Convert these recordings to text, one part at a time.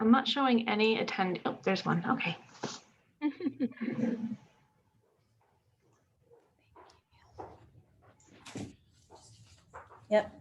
I'm not showing any attend. Oh, there's one. Okay. Yep.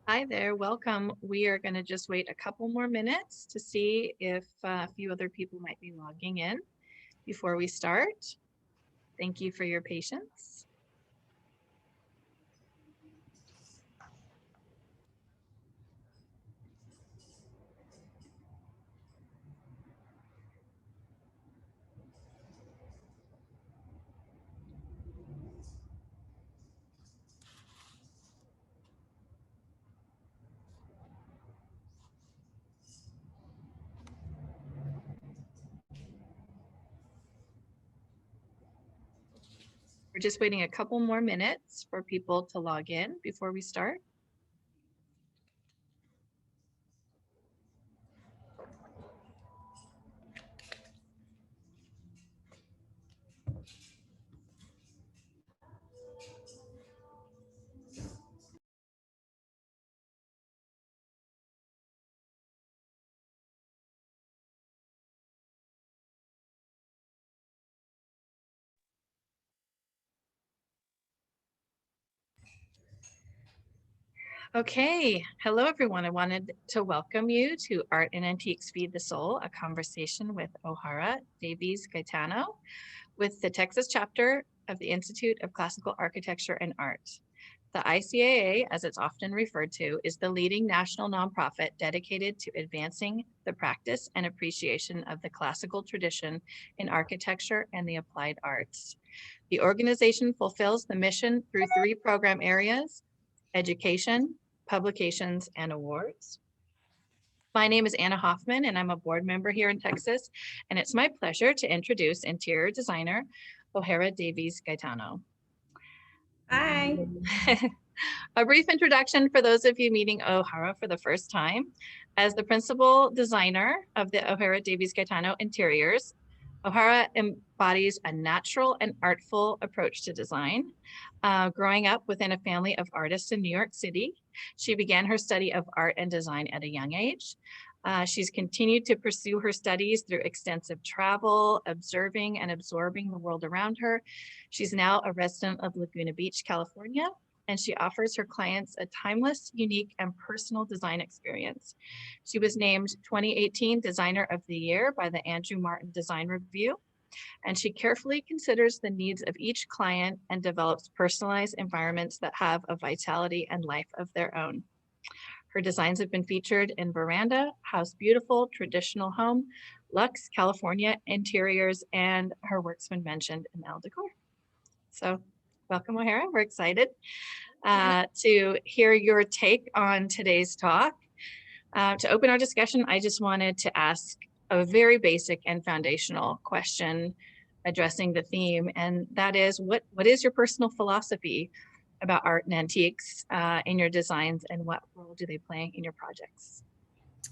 Hi there, welcome. We are going to just wait a couple more minutes to see if a few other people might be logging in before we start. Thank you for your patience. We're just waiting a couple more minutes for people to log in before we start. Okay, hello everyone. I wanted to welcome you to Art and Antiques Feed the Soul, a conversation with Ohara Davies-Gaetano with the Texas chapter of the Institute of Classical Architecture and Art. The ICAA, as it's often referred to, is the leading national nonprofit dedicated to advancing the practice and appreciation of the classical tradition in architecture and the applied arts. The organization fulfills the mission through 3 program areas: education, publications, and awards. My name is Anna Hoffman, and I'm a board member here in Texas, and it's my pleasure to introduce interior designer Ohara Davies-Gaetano. Hi. A brief introduction for those of you meeting Ohara for the first time. As the principal designer of the Ohara Davies-Gaetano interiors, Ohara embodies a natural and artful approach to design. Growing up within a family of artists in New York City, she began her study of art and design at a young age. She's continued to pursue her studies through extensive travel, observing and absorbing the world around her. She's now a resident of Laguna Beach, California, and she offers her clients a timeless, unique, and personal design experience. She was named 2018 Designer of the Year by the Andrew Martin Design Review, and she carefully considers the needs of each client and develops personalized environments that have a vitality and life of their own. Her designs have been featured in Veranda, House Beautiful, Traditional Home, Lux, California Interiors, and her work's been mentioned in Elle Decor. So welcome, Ohara. We're excited to hear your take on today's talk. To open our discussion, I just wanted to ask a very basic and foundational question addressing the theme, and that is, what is your personal philosophy about art and antiques in your designs, and what role do they play in your projects?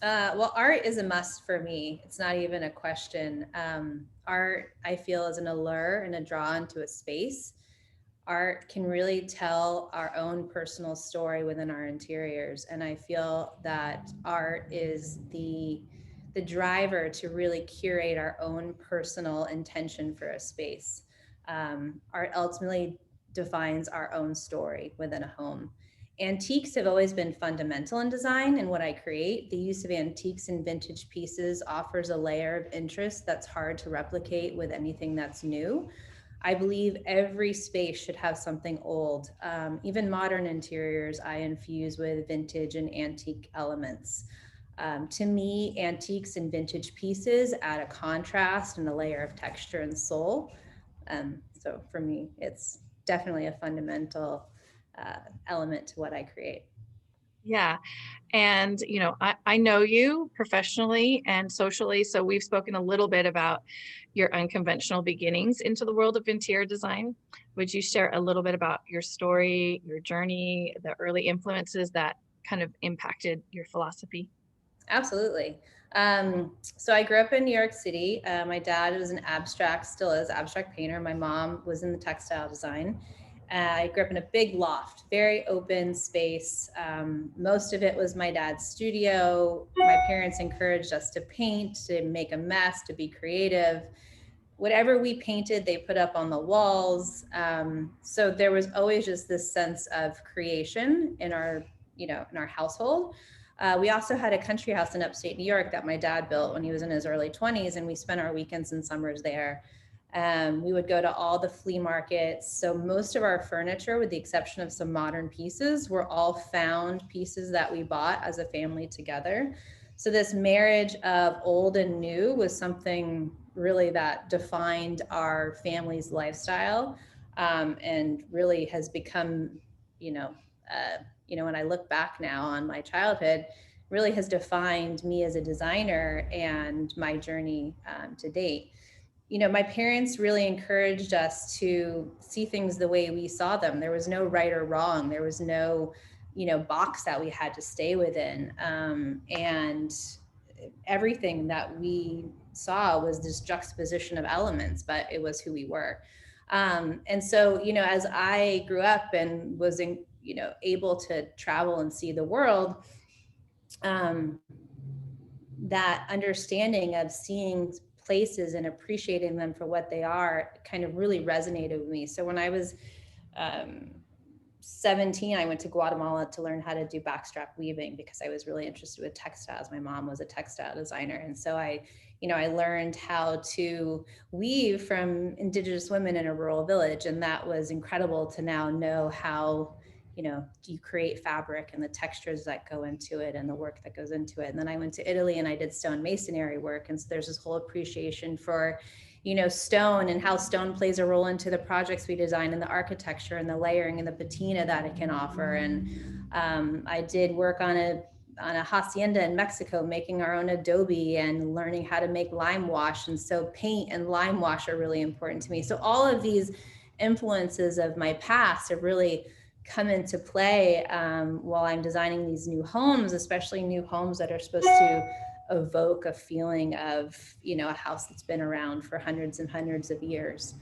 Well, art is a must for me. It's not even a question. Art, I feel, is an allure and a draw into a space. Art can really tell our own personal story within our interiors. And I feel that art is the driver to really curate our own personal intention for a space. Art ultimately defines our own story within a home. Antiques have always been fundamental in design and what I create. The use of antiques and vintage pieces offers a layer of interest that's hard to replicate with anything that's new. I believe every space should have something old. Even modern interiors, I infuse with vintage and antique elements. To me, antiques and vintage pieces add a contrast and a layer of texture and soul. So So for me, it's definitely a fundamental element to what I create. Yeah. And, I know you professionally and socially, so we've spoken a little bit about your unconventional beginnings into the world of interior design. Would you share a little bit about your story, your journey, the early influences that kind of impacted your philosophy? Absolutely. So I grew up in New York City. My dad was still is abstract painter. My mom was in the textile design. I grew up in a big loft, very open space. Most of it was my dad's studio. My parents encouraged us to paint, to make a mess, to be creative. Whatever we painted, they put up on the walls. So there was always just this sense of creation in our household. We also had a country house in upstate New York that my dad built when he was in his early 20s, and we spent our weekends and summers there. We would go to all the flea markets. So most of our furniture, with the exception of some modern pieces, were all found pieces that we bought as a family together. So this marriage of old and new was something really that defined our family's lifestyle, and really has become, when I look back now on my childhood, really has defined me as a designer and my journey to date. My parents really encouraged us to see things the way we saw them. There was no right or wrong. There was no, box that we had to stay within. And everything that we saw was this juxtaposition of elements, but it was who we were. And so, as I grew up and was able to travel and see the world, that understanding of seeing places and appreciating them for what they are kind of really resonated with me. So when I was 17, I went to Guatemala to learn how to do backstrap weaving because I was really interested with textiles. My mom was a textile designer. And so I learned how to weave from indigenous women in a rural village. And that was incredible to now know how, you create fabric and the textures that go into it and the work that goes into it. And then I went to Italy and I did stone masonry work. And so there's this whole appreciation for, stone and how stone plays a role into the projects we design and the architecture and the layering and the patina that it can offer. And I did work on a hacienda in Mexico, making our own adobe and learning how to make lime wash. And so paint and lime wash are really important to me. So all of these influences of my past have really come into play while I'm designing these new homes, especially new homes that are supposed to evoke a feeling of, a house that's been around for hundreds and hundreds of years.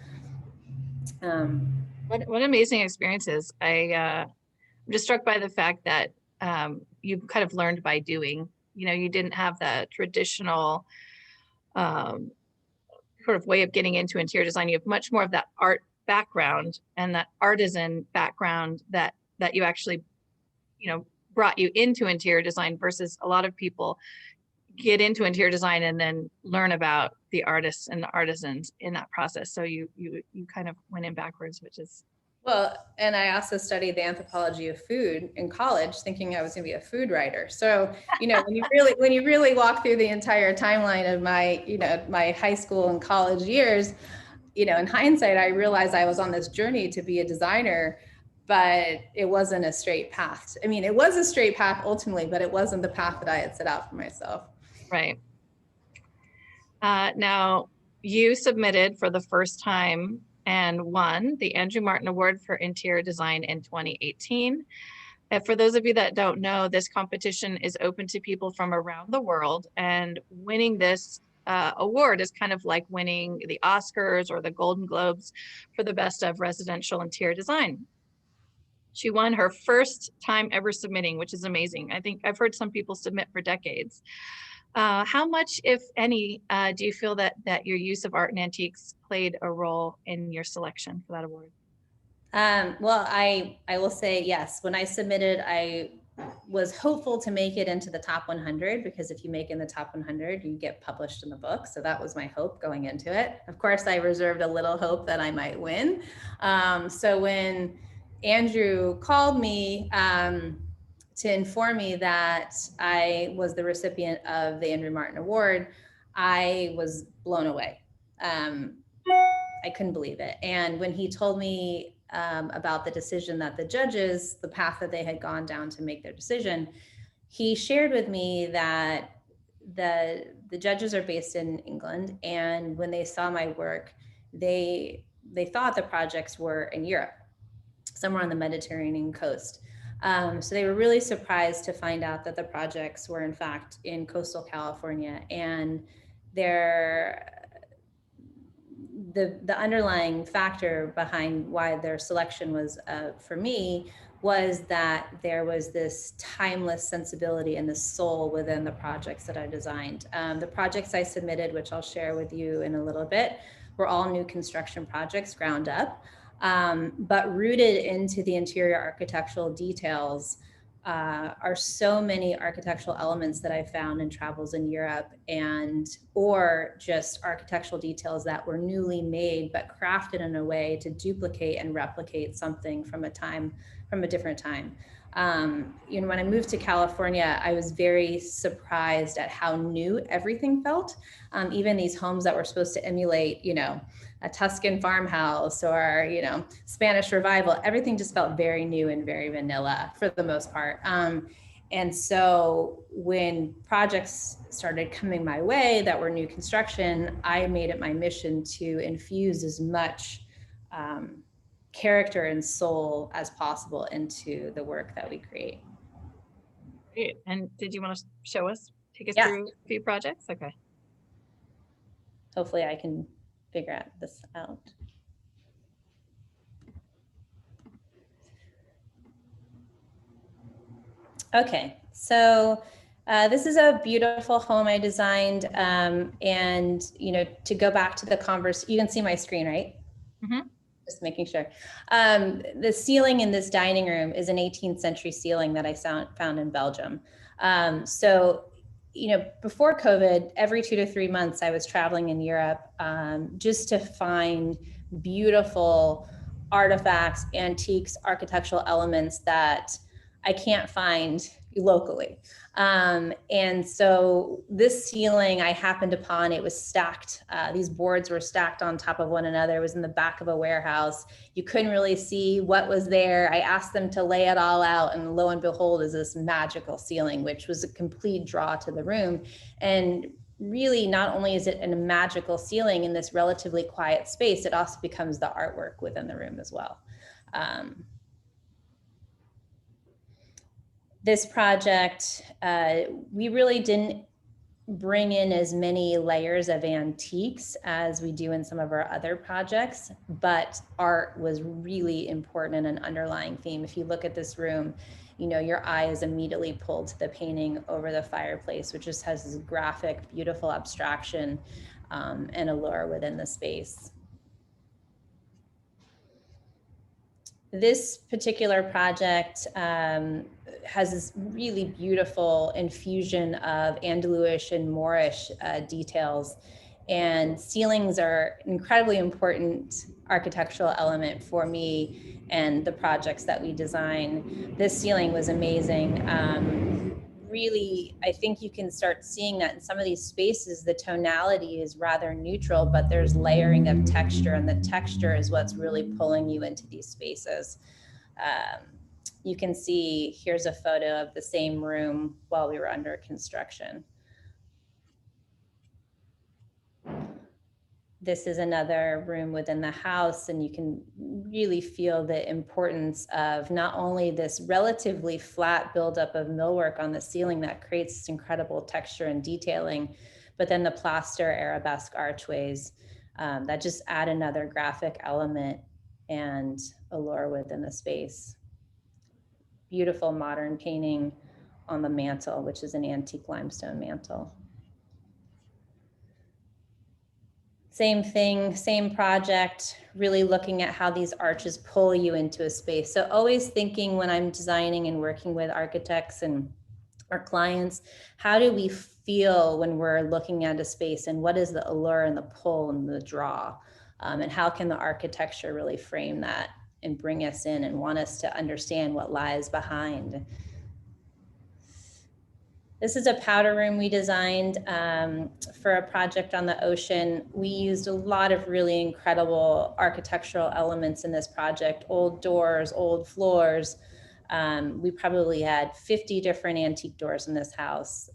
What amazing experiences. I'm just struck by the fact that you kind of learned by doing. You didn't have the traditional sort of way of getting into interior design. You have much more of that art background and that artisan background that you actually, brought you into interior design versus a lot of people get into interior design and then learn about the artists and the artisans in that process. So you kind of went in backwards, which is. Well, and I also studied the anthropology of food in college, thinking I was going to be a food writer. So, when you really walk through the entire timeline of my, my high school and college years, in hindsight, I realized I was on this journey to be a designer, but it wasn't a straight path. I mean, it was a straight path ultimately, but it wasn't the path that I had set out for myself. Right. Now, you submitted for the first time and won the Andrew Martin Award for Interior Design in 2018. And for those of you that don't know, this competition is open to people from around the world, and winning this award is kind of like winning the Oscars or the Golden Globes for the best of residential interior design. She won her first time ever submitting, which is amazing. I think I've heard some people submit for decades. How much, if any, do you feel that your use of art and antiques played a role in your selection for that award? Well, I will say yes. When I submitted, I was hopeful to make it into the top 100, because if you make in the top 100, you get published in the book. So that was my hope going into it. Of course, I reserved a little hope that I might win. So when Andrew called me to inform me that I was the recipient of the Andrew Martin Award, I was blown away. I couldn't believe it. And when he told me about the decision that the judges, the path that they had gone down to make their decision, he shared with me that the judges are based in England, and when they saw my work, they thought the projects were in Europe, somewhere on the Mediterranean coast. So they were really surprised to find out that the projects were in fact in coastal California, and the underlying factor behind why their selection was for me was that there was this timeless sensibility and the soul within the projects that I designed. The projects I submitted, which I'll share with you in a little bit, were all new construction projects, ground up, but rooted into the interior architectural details are so many architectural elements that I found in travels in Europe, or just architectural details that were newly made but crafted in a way to duplicate and replicate something from a different time. When I moved to California, I was very surprised at how new everything felt. Even these homes that were supposed to emulate, a Tuscan farmhouse or, Spanish revival, everything just felt very new and very vanilla for the most part. And so when projects started coming my way that were new construction, I made it my mission to infuse as much character and soul as possible into the work that we create. Great. And did you want to take us Yeah. through a few projects? Okay. Hopefully I can figure this out. Okay, so this is a beautiful home I designed, and to go back to the converse, you can see my screen, right? Mm-hmm. Just making sure. The ceiling in this dining room is an 18th century ceiling that I found in Belgium. So, before COVID, every 2 to 3 months, I was traveling in Europe just to find beautiful artifacts, antiques, architectural elements that I can't find locally. And so this ceiling I happened upon, it was stacked. These boards were stacked on top of one another. It was in the back of a warehouse. You couldn't really see what was there. I asked them to lay it all out, and lo and behold is this magical ceiling, which was a complete draw to the room. And really, not only is it a magical ceiling in this relatively quiet space, it also becomes the artwork within the room as well. This project, we really didn't bring in as many layers of antiques as we do in some of our other projects, but art was really important and an underlying theme. If you look at this room, your eye is immediately pulled to the painting over the fireplace, which just has this graphic, beautiful abstraction and allure within the space. This particular project has this really beautiful infusion of Andalusian and Moorish details, and ceilings are an incredibly important architectural element for me and the projects that we design. This ceiling was amazing. Really, I think you can start seeing that in some of these spaces, the tonality is rather neutral, but there's layering of texture, and the texture is what's really pulling you into these spaces. You can see, here's a photo of the same room while we were under construction. This is another room within the house, and you can really feel the importance of not only this relatively flat buildup of millwork on the ceiling that creates this incredible texture and detailing, but then the plaster arabesque archways that just add another graphic element and allure within the space. Beautiful modern painting on the mantle, which is an antique limestone mantle. Same thing, same project, really looking at how these arches pull you into a space. So always thinking when I'm designing and working with architects and our clients, how do we feel when we're looking at a space, and what is the allure and the pull and the draw? And how can the architecture really frame that and bring us in and want us to understand what lies behind? This is a powder room we designed for a project on the ocean. We used a lot of really incredible architectural elements in this project, old doors, old floors. We probably had 50 different antique doors in this house.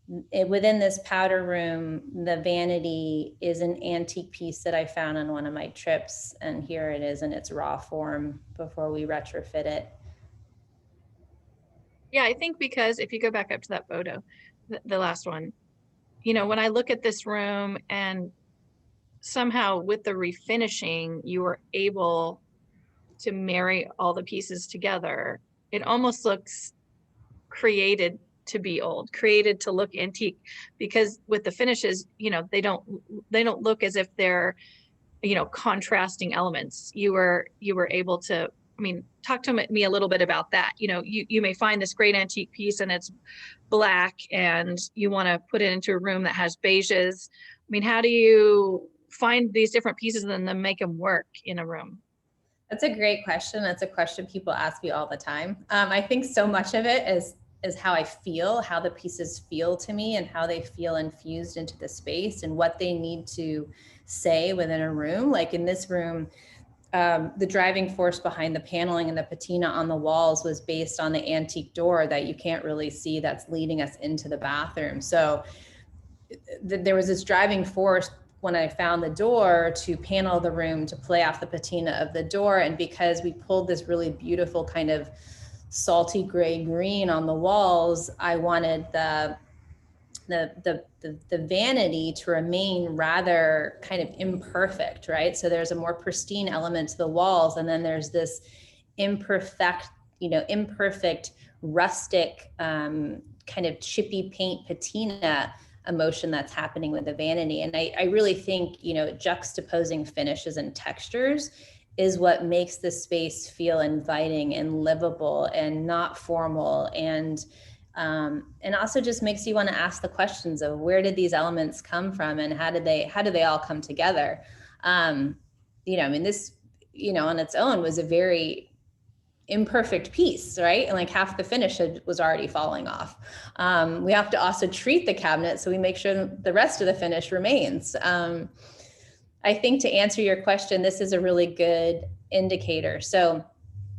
Within this powder room, the vanity is an antique piece that I found on one of my trips, and here it is in its raw form before we retrofit it. Yeah, I think because if you go back up to that photo, the last one, you know, when I look at this room and somehow with the refinishing, you were able to marry all the pieces together, it almost looks created to be old, created to look antique, because with the finishes, you know, they don't look as if they're, you know, contrasting elements. You were able to, I mean, talk to me a little bit about that. You know, you may find this great antique piece and it's black and you want to put it into a room that has beiges. I mean, how do you find these different pieces and then make them work in a room? That's a great question. That's a question people ask me all the time. I think so much of it is how I feel, how the pieces feel to me and how they feel infused into the space and what they need to say within a room. Like in this room, the driving force behind the paneling and the patina on the walls was based on the antique door that you can't really see that's leading us into the bathroom. So there was this driving force when I found the door to panel the room to play off the patina of the door. And because we pulled this really beautiful kind of salty gray green on the walls, I wanted the vanity to remain rather kind of imperfect, right? So there's a more pristine element to the walls, and then there's this imperfect rustic kind of chippy paint patina emotion that's happening with the vanity. And I really think, you know, juxtaposing finishes and textures is what makes the space feel inviting and livable and not formal, and also just makes you want to ask the questions of where did these elements come from and how did they all come together? You know, I mean, this, you know, on its own was a very imperfect piece, right? And like half the finish was already falling off. We have to also treat the cabinet so we make sure the rest of the finish remains. I think to answer your question, this is a really good indicator. So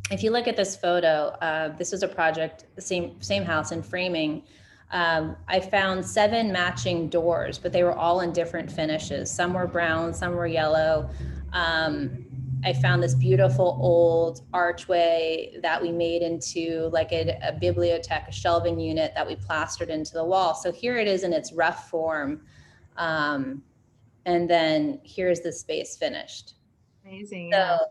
if you look at this photo, this was a project, the same house in framing. I found 7 matching doors, but they were all in different finishes. Some were brown, some were yellow. I found this beautiful old archway that we made into like a bibliothèque, a shelving unit that we plastered into the wall. So here it is in its rough form. And then here's the space finished. Amazing. Yeah. So,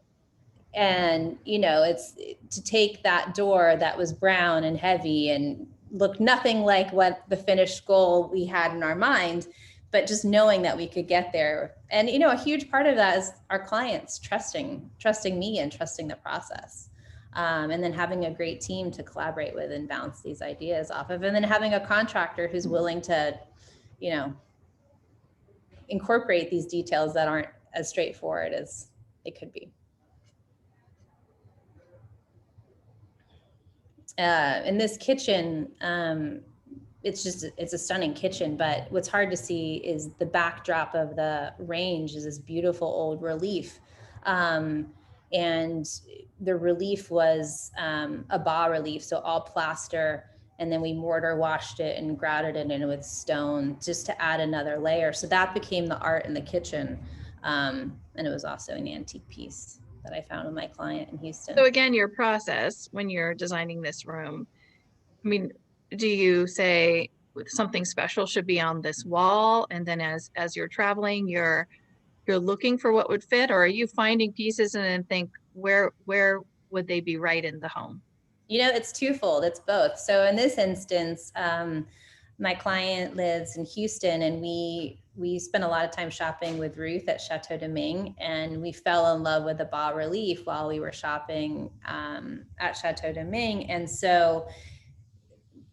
and, you know, it's to take that door that was brown and heavy and looked nothing like what the finished goal we had in our mind, but just knowing that we could get there. And, you know, a huge part of that is our clients trusting me and trusting the process. And then having a great team to collaborate with and bounce these ideas off of. And then having a contractor who's willing to, you know, incorporate these details that aren't as straightforward as it could be. In this kitchen, it's a stunning kitchen, but what's hard to see is the backdrop of the range is this beautiful old relief. And the relief was a bas relief, so all plaster, and then we mortar washed it and grouted it in with stone just to add another layer. So that became the art in the kitchen. And it was also an antique piece that I found with my client in Houston. So again, your process when you're designing this room, I mean, do you say something special should be on this wall, and then as you're traveling, you're looking for what would fit, or are you finding pieces and then think where would they be right in the home? You know, it's twofold. It's both. So in this instance, my client lives in Houston, and we spent a lot of time shopping with Ruth at Chateau de Ming, and we fell in love with the bas relief while we were shopping at Chateau de Ming. And so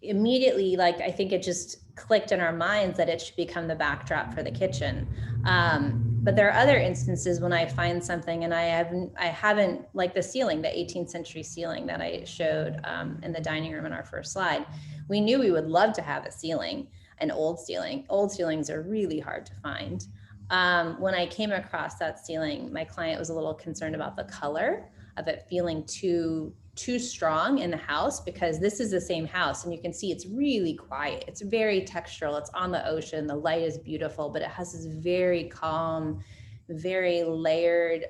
immediately, like, I think it just clicked in our minds that it should become the backdrop for the kitchen. But there are other instances when I find something and I haven't, like the ceiling, the 18th century ceiling that I showed in the dining room in our first slide. We knew we would love to have a ceiling, an old ceiling. Old ceilings are really hard to find. When I came across that ceiling, my client was a little concerned about the color of it feeling too strong in the house, because this is the same house and you can see it's really quiet. It's very textural. It's on the ocean. The light is beautiful, but it has this very calm, very layered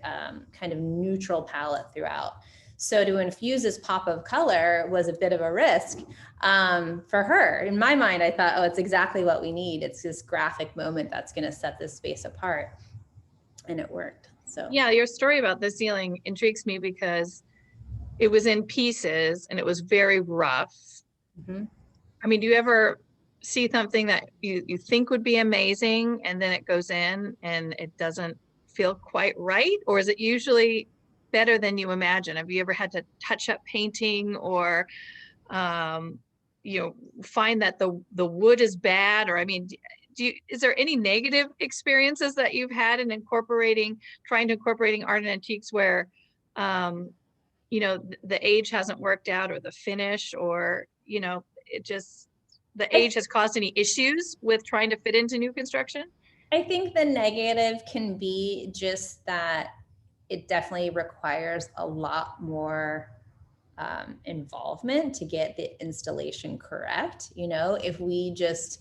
kind of neutral palette throughout. So to infuse this pop of color was a bit of a risk for her. In my mind, I thought, oh, it's exactly what we need. It's this graphic moment that's going to set this space apart. And it worked. So yeah, your story about the ceiling intrigues me because it was in pieces and it was very rough. mm-hmm. I mean, do you ever see something that you think would be amazing and then it goes in and it doesn't feel quite right? Or is it usually better than you imagine? Have you ever had to touch up painting or, you know, find that the wood is bad? Or, I mean, is there any negative experiences that you've had in trying to incorporating art and antiques where, you know, the age hasn't worked out, or the finish, or, you know, the age has caused any issues with trying to fit into new construction? I think the negative can be just that it definitely requires a lot more involvement to get the installation correct. You know, if we just,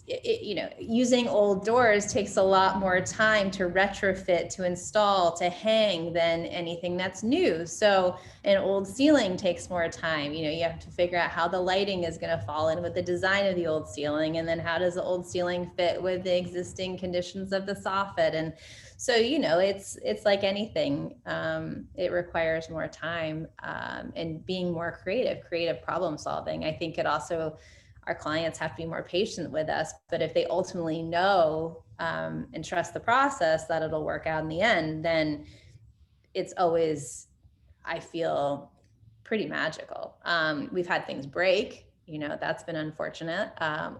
you know, using old doors takes a lot more time to retrofit, to install, to hang than anything that's new. So an old ceiling takes more time. You know, you have to figure out how the lighting is going to fall in with the design of the old ceiling. And then how does the old ceiling fit with the existing conditions of the soffit? And so, you know, it's like anything. It requires more time and being more creative problem solving. I think it also, our clients have to be more patient with us, but if they ultimately know and trust the process that it'll work out in the end, then it's always, I feel, pretty magical. We've had things break, you know, that's been unfortunate.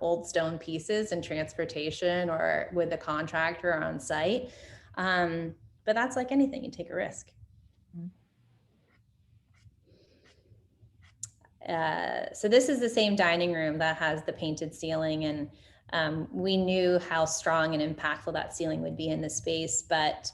Old stone pieces and transportation or with the contractor on site. But that's like anything, you take a risk. So this is the same dining room that has the painted ceiling, and we knew how strong and impactful that ceiling would be in the space, but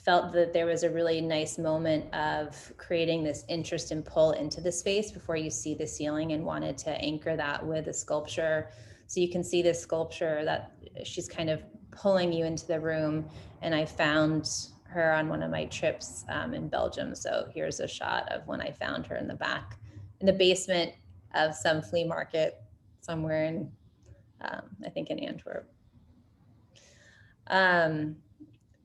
felt that there was a really nice moment of creating this interest and pull into the space before you see the ceiling, and wanted to anchor that with a sculpture. So you can see this sculpture that she's kind of pulling you into the room, and I found her on one of my trips in Belgium. So here's a shot of when I found her in the basement of some flea market somewhere in, I think in Antwerp. And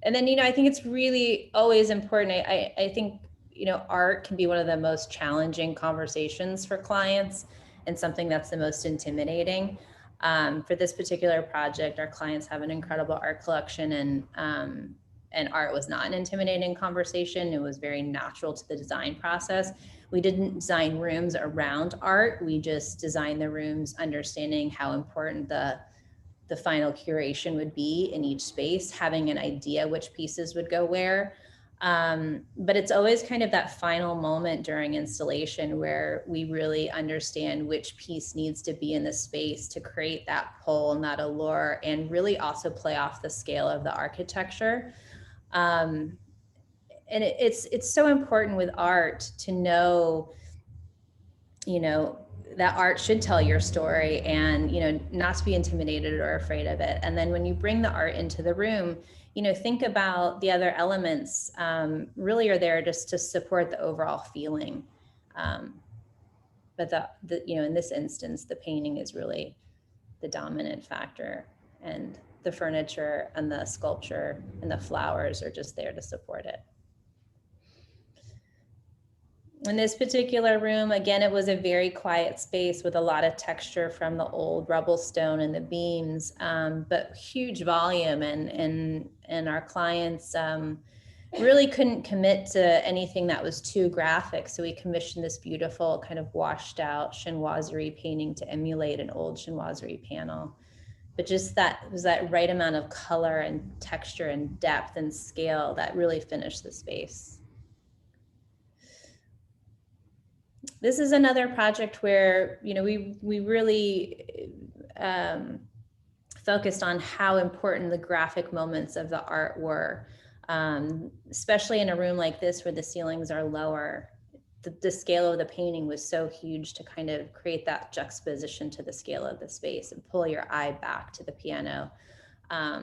then, you know, I think it's really always important. I think, you know, art can be one of the most challenging conversations for clients, and something that's the most intimidating. For this particular project, our clients have an incredible art collection, and art was not an intimidating conversation. It was very natural to the design process. We didn't design rooms around art. We just designed the rooms understanding how important the final curation would be in each space, having an idea which pieces would go where. But it's always kind of that final moment during installation where we really understand which piece needs to be in the space to create that pull and that allure, and really also play off the scale of the architecture. And it's so important with art to know, you know, that art should tell your story, and, you know, not to be intimidated or afraid of it. And then when you bring the art into the room, you know, think about the other elements really are there just to support the overall feeling. But the, you know, in this instance, the painting is really the dominant factor, and the furniture and the sculpture and the flowers are just there to support it. In this particular room, again, it was a very quiet space with a lot of texture from the old rubble stone and the beams, but huge volume, and our clients really couldn't commit to anything that was too graphic. So we commissioned this beautiful kind of washed out chinoiserie painting to emulate an old chinoiserie panel. but just that was that right amount of color and texture and depth and scale that really finished the space. This is another project where, you know, we really focused on how important the graphic moments of the art were, especially in a room like this where the ceilings are lower. The scale of the painting was so huge to kind of create that juxtaposition to the scale of the space and pull your eye back to the piano. I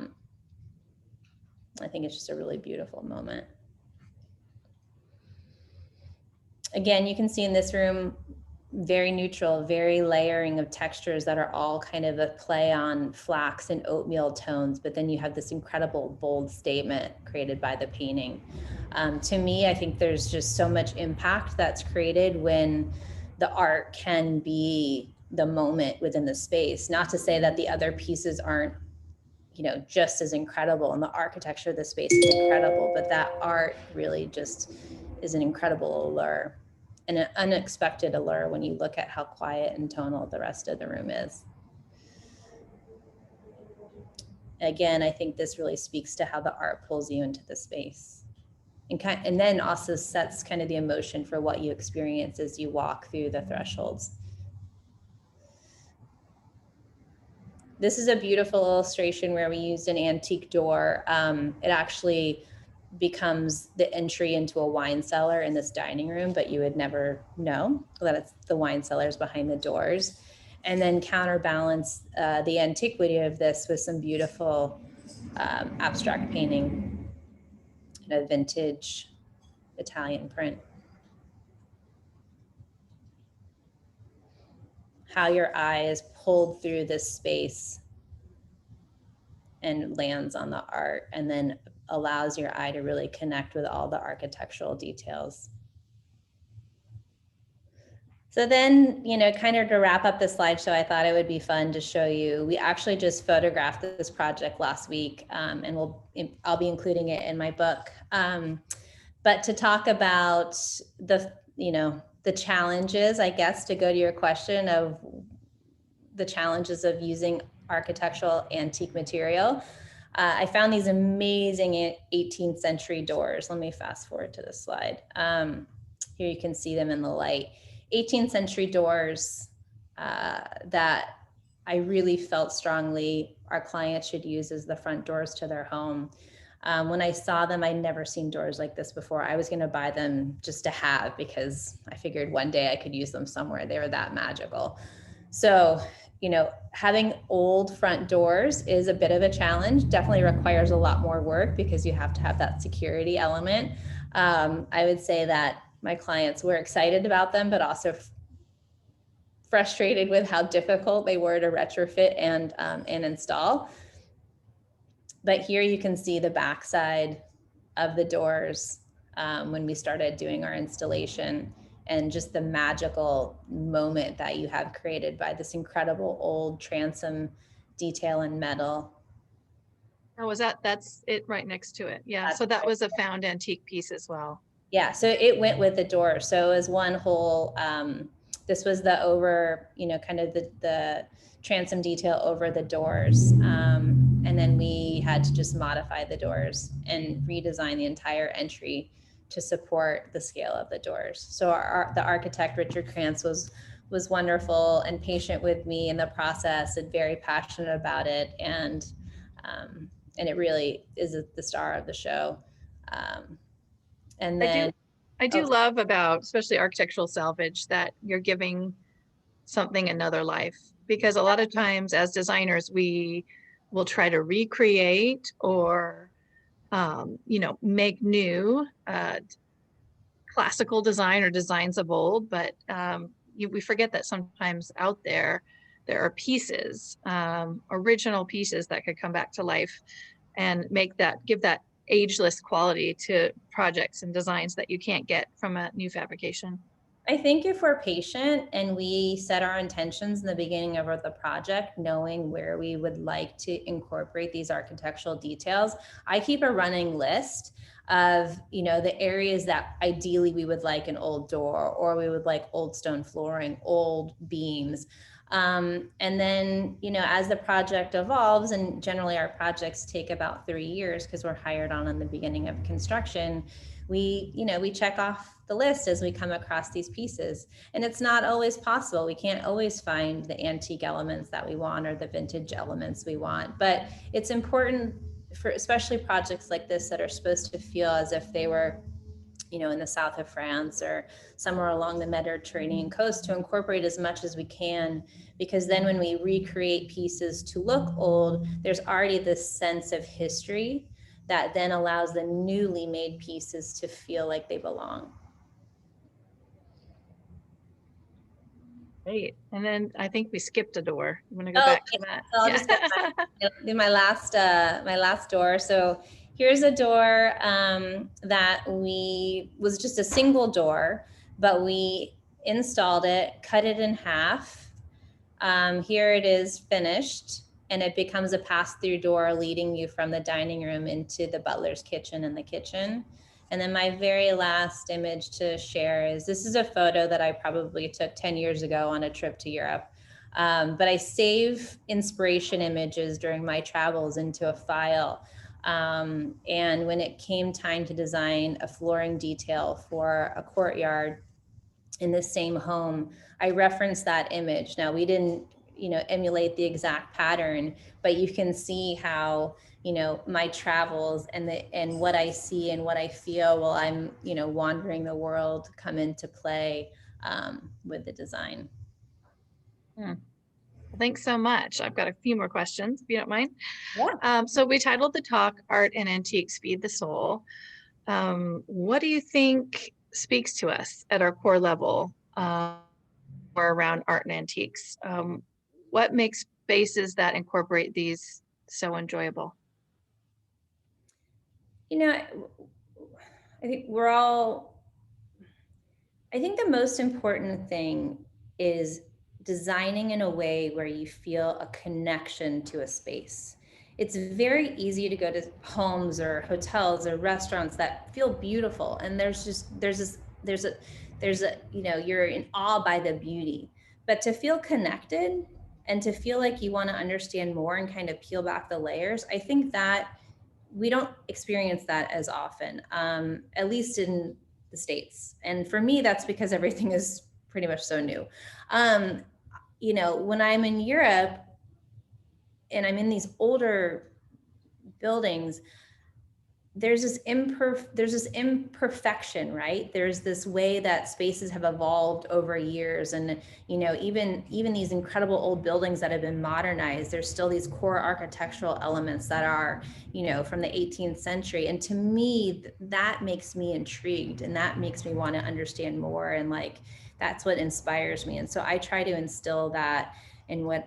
think it's just a really beautiful moment. Again, you can see in this room, very neutral, very layering of textures that are all kind of a play on flax and oatmeal tones, but then you have this incredible bold statement created by the painting. To me, I think there's just so much impact that's created when the art can be the moment within the space. Not to say that the other pieces aren't, you know, just as incredible, and the architecture of the space is incredible, but that art really just is an incredible allure, and an unexpected allure when you look at how quiet and tonal the rest of the room is. Again, I think this really speaks to how the art pulls you into the space, and then also sets kind of the emotion for what you experience as you walk through the thresholds. This is a beautiful illustration where we used an antique door. It actually becomes the entry into a wine cellar in this dining room, but you would never know that it's the wine cellars behind the doors. And then counterbalance the antiquity of this with some beautiful abstract painting in a vintage Italian print. How your eye is pulled through this space and lands on the art, and then allows your eye to really connect with all the architectural details. So then, you know, kind of to wrap up the slideshow, I thought it would be fun to show you, we actually just photographed this project last week, and I'll be including it in my book. But to talk about the, you know, the challenges, I guess, to go to your question of the challenges of using architectural antique material, I found these amazing 18th century doors. Let me fast forward to this slide. Here you can see them in the light. 18th century doors that I really felt strongly our clients should use as the front doors to their home. When I saw them, I'd never seen doors like this before. I was going to buy them just to have, because I figured one day I could use them somewhere. They were that magical. So, you know, having old front doors is a bit of a challenge, definitely requires a lot more work because you have to have that security element. I would say that my clients were excited about them, but also frustrated with how difficult they were to retrofit and install. But here you can see the backside of the doors when we started doing our installation, and just the magical moment that you have created by this incredible old transom detail in metal. Oh, that's it right next to it. Yeah, so that was a found antique piece as well. Yeah, so it went with the door. So it was one whole, this was the over, you know, kind of the transom detail over the doors. And then we had to just modify the doors and redesign the entire entry to support the scale of the doors. So the architect, Richard Krantz, was wonderful and patient with me in the process, and very passionate about it. And it really is the star of the show. And then I do love about, especially architectural salvage, that you're giving something another life, because a lot of times as designers, we will try to recreate or, you know, make new classical design or designs of old, but we forget that sometimes out there are pieces, original pieces that could come back to life and give that ageless quality to projects and designs that you can't get from a new fabrication. I think if we're patient and we set our intentions in the beginning of the project, knowing where we would like to incorporate these architectural details, I keep a running list of, you know, the areas that ideally we would like an old door, or we would like old stone flooring, old beams. And then, as the project evolves, and generally our projects take about 3 years because we're hired on in the beginning of construction, we check off the list as we come across these pieces. And it's not always possible. We can't always find the antique elements that we want or the vintage elements we want, but it's important for especially projects like this that are supposed to feel as if they were in the south of France or somewhere along the Mediterranean coast, to incorporate as much as we can, because then when we recreate pieces to look old, there's already this sense of history that then allows the newly made pieces to feel like they belong. Great. And then I think we skipped a door. I'm going to go Oh, back to that. so I'll just do my last door. So here's a door that was just a single door, but we installed it, cut it in half. Here it is finished, and it becomes a pass-through door leading you from the dining room into the butler's kitchen and the kitchen. And then my very last image to share is, this is a photo that I probably took 10 years ago on a trip to Europe. But I save inspiration images during my travels into a file. And when it came time to design a flooring detail for a courtyard in the same home, I referenced that image. Now, we didn't, emulate the exact pattern, but you can see how, my travels and what I see and what I feel while I'm, wandering the world come into play with the design. Thanks so much. I've got a few more questions, if you don't mind. Yeah. So we titled the talk, Art and Antiques Feed the Soul. What do you think speaks to us at our core level or around art and antiques? What makes spaces that incorporate these so enjoyable? I think the most important thing is designing in a way where you feel a connection to a space. It's very easy to go to homes or hotels or restaurants that feel beautiful, and you're in awe by the beauty. But to feel connected and to feel like you want to understand more and kind of peel back the layers, I think that we don't experience that as often, at least in the States. And for me, that's because everything is pretty much so new. When I'm in Europe and I'm in these older buildings, there's this imperfection, right? There's this way that spaces have evolved over years, and even these incredible old buildings that have been modernized, there's still these core architectural elements that are from the 18th century. And to me, that makes me intrigued, and that makes me want to understand more, and that's what inspires me. And so I try to instill that in what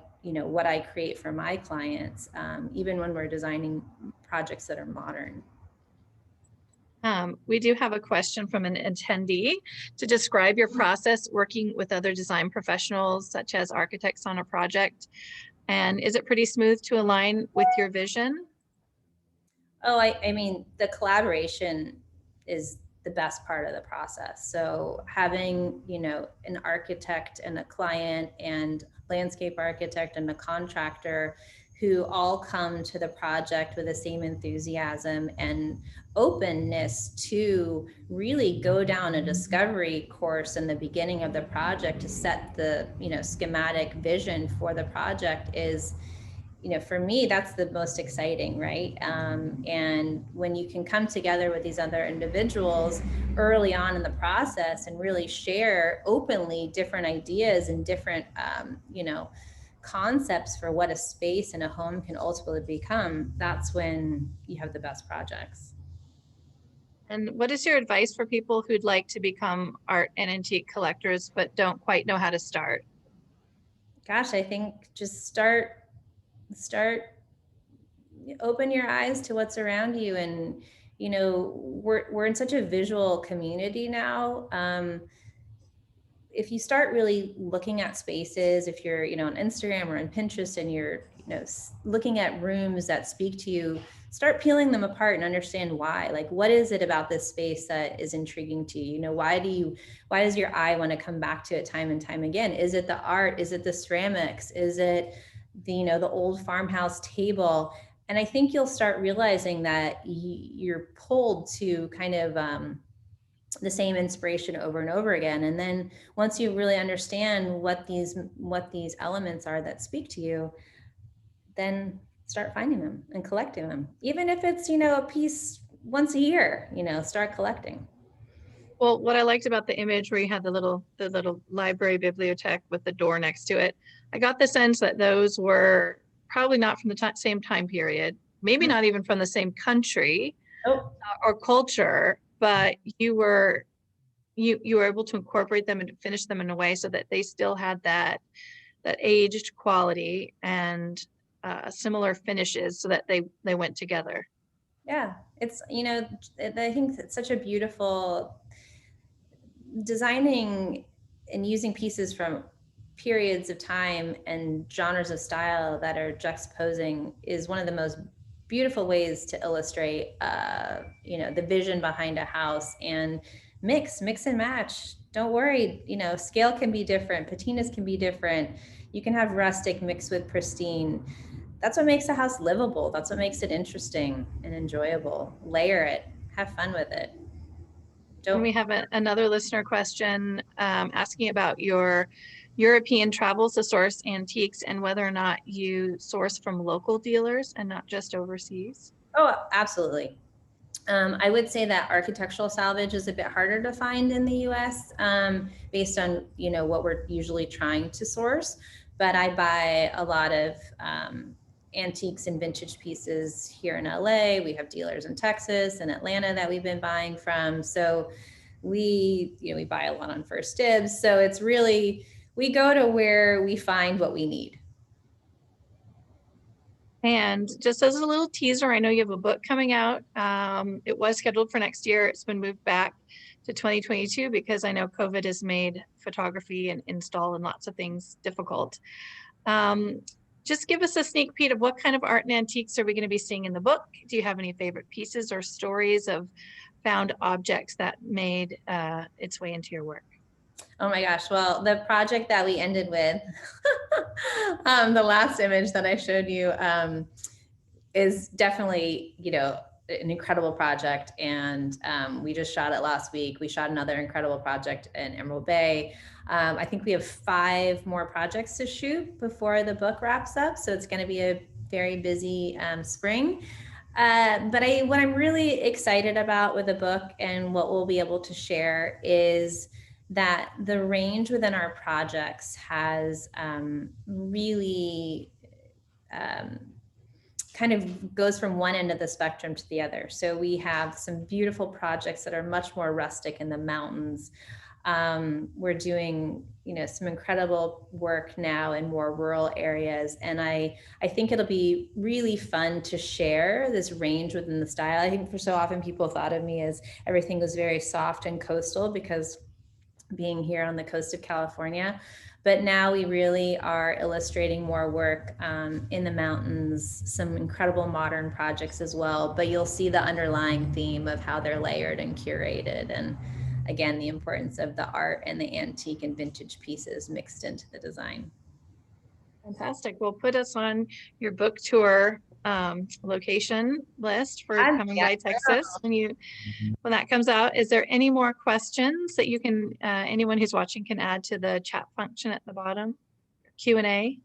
I create for my clients, even when we're designing projects that are modern. We do have a question from an attendee to describe your process working with other design professionals, such as architects, on a project. And is it pretty smooth to align with your vision? Oh, I mean, the collaboration is the best part of the process. So having, an architect and a client and landscape architect and a contractor who all come to the project with the same enthusiasm and openness to really go down a discovery course in the beginning of the project to set the, schematic vision for the project is, for me, that's the most exciting, right? And when you can come together with these other individuals early on in the process and really share openly different ideas and different, concepts for what a space and a home can ultimately become, that's when you have the best projects. And what is your advice for people who'd like to become art and antique collectors, but don't quite know how to start? Gosh, I think just start, open your eyes to what's around you. And, we're in such a visual community now. if you start really looking at spaces, if you're, on Instagram or on Pinterest and you're, looking at rooms that speak to you, start peeling them apart and understand why. Like, what is it about this space that is intriguing to you? Why does your eye want to come back to it time and time again? Is it the art? Is it the ceramics? Is it the old farmhouse table? And I think you'll start realizing that you're pulled to kind of the same inspiration over and over again. And then once you really understand what these elements are that speak to you, then start finding them and collecting them. Even if it's, a piece once a year, start collecting. Well, what I liked about the image where you had the little library bibliothèque with the door next to it, I got the sense that those were probably not from the same time period, maybe not even from the same country or culture, but you were able to incorporate them and finish them in a way so that they still had that aged quality and similar finishes, so that they went together. Yeah, it's, I think it's such a beautiful designing and using pieces from periods of time and genres of style that are juxtaposing is one of the most beautiful ways to illustrate, the vision behind a house. And mix and match. Don't worry, scale can be different, patinas can be different. You can have rustic mixed with pristine. That's what makes a house livable. That's what makes it interesting and enjoyable. Layer it, have fun with it. We have another listener question asking about your European travels to source antiques and whether or not you source from local dealers and not just overseas. Oh, absolutely. I would say that architectural salvage is a bit harder to find in the US based on, what we're usually trying to source. But I buy a lot of antiques and vintage pieces here in LA. We have dealers in Texas and Atlanta that we've been buying from. So we buy a lot on First Dibs. So it's really, we go to where we find what we need. And just as a little teaser, I know you have a book coming out. It was scheduled for next year. It's been moved back to 2022 because I know COVID has made photography and install and lots of things difficult. Just give us a sneak peek of what kind of art and antiques are we going to be seeing in the book? Do you have any favorite pieces or stories of found objects that made its way into your work? Oh my gosh. Well, the project that we ended with, the last image that I showed you is definitely, an incredible project. And we just shot it last week. We shot another incredible project in Emerald Bay. I think we have 5 more projects to shoot before the book wraps up. So it's going to be a very busy spring. But what I'm really excited about with the book and what we'll be able to share is that the range within our projects has really kind of goes from one end of the spectrum to the other. So we have some beautiful projects that are much more rustic in the mountains. We're doing, some incredible work now in more rural areas. And I think it'll be really fun to share this range within the style. I think for so often people thought of me as everything was very soft and coastal because being here on the coast of California. But now we really are illustrating more work in the mountains, some incredible modern projects as well. But you'll see the underlying theme of how they're layered and curated. And again, the importance of the art and the antique and vintage pieces mixed into the design. Fantastic. Well, put us on your book tour location list for coming by Texas when that comes out. Is there any more questions that you can, anyone who's watching can add to the chat function at the bottom? Q&A.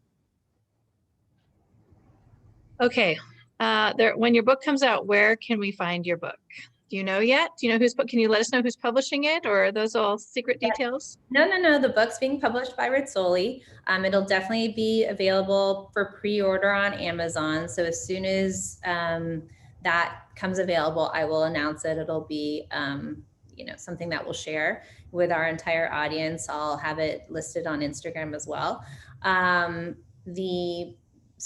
Okay. When your book comes out, where can we find your book? Do you know yet? Do you know who's book? Can you let us know who's publishing it, or are those all secret details? No. The book's being published by Rizzoli. It'll definitely be available for pre-order on Amazon. So as soon as that comes available, I will announce it. It'll be something that we'll share with our entire audience. I'll have it listed on Instagram as well. So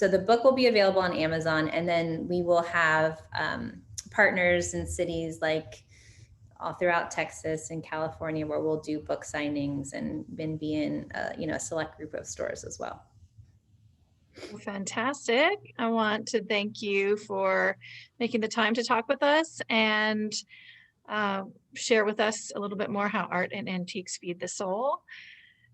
the book will be available on Amazon, and then we will have partners in cities like all throughout Texas and California, where we'll do book signings and be in a select group of stores as well. Fantastic. I want to thank you for making the time to talk with us and share with us a little bit more how art and antiques feed the soul.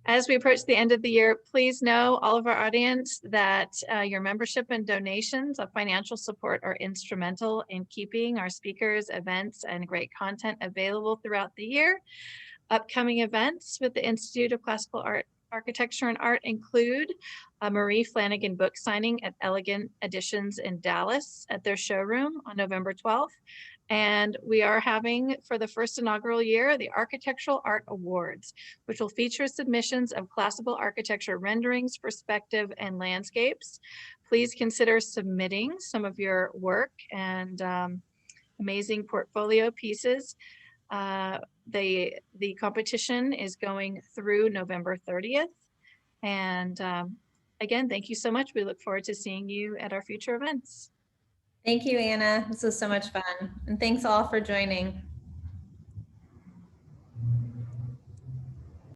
As we approach the end of the year, please know, all of our audience, that your membership and donations of financial support are instrumental in keeping our speakers, events, and great content available throughout the year. Upcoming events with the Institute of Classical Architecture and Art include a Marie Flanagan book signing at Elegant Editions in Dallas at their showroom on November 12th. And we are having, for the first inaugural year, the Architectural Art Awards, which will feature submissions of classical architecture renderings, perspective, and landscapes. Please consider submitting some of your work and amazing portfolio pieces. The competition is going through November 30th. And again, thank you so much. We look forward to seeing you at our future events. Thank you, Anna. This was so much fun. And thanks all for joining.